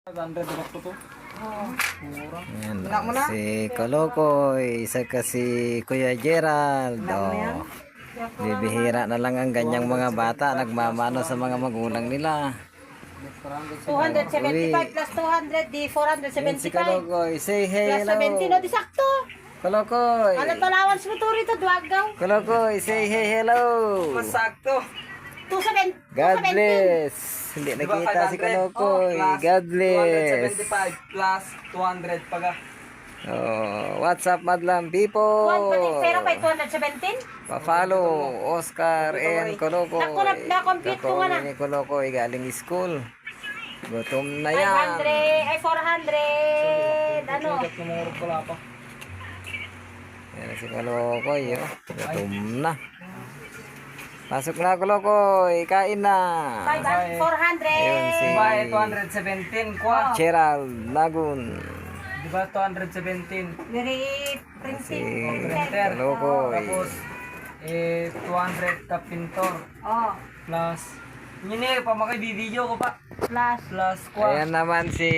Yan, si Kolokoy, isa kasi Kuya Gerald. Bibihira na lang ang ganyang mga bata, nagmamano sa mga magulang nila. 275 plus 200 di Yan si 475. Kolokoy, say hey, Plus hello. 70 no di sakto. Kolokoy. Ano to allowance mo to rito duwagaw? Kolokoy, say hey, hello. Masakto. 270. God bless. Hindi nakita si Kolokoy. God bless. 275 plus 200 paga. Oh, what's up, madlang people? Pero pa 217? Pa-follow Oscar and Kolokoy. Ako na-compute ko nga na. Ni Kolokoy galing school. Gutom na yan. 500 ay 400 ano? Yan si Kolokoy, oh. Gutom na. Pasok na, Kolokoy. Kain na. 400. Ayun si Diba 217 kwa? Gerald Lagun. Diba 217? Very Si printing. Kolokoy. Tapos 200 ka pintor Oh, plus yun eh, pamakay video ko pa. plus Plus kwa. Ayan naman si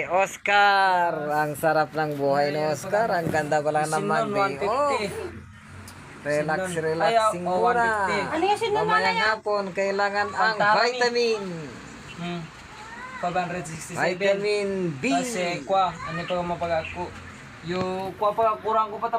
Oscar. Ang sarap ng buhay ni Oscar. Ang ganda pala ng Sinon, magbi. Oh, 150. relaxing Ay, oh, muna. 150. ano yung sinuman na Mamayang yan? hapon, kailangan ang Pantami. vitamin. 567. Vitamin B. Kasi kwa, ano pa mapag ako. Yung kwa pa kurang ko pa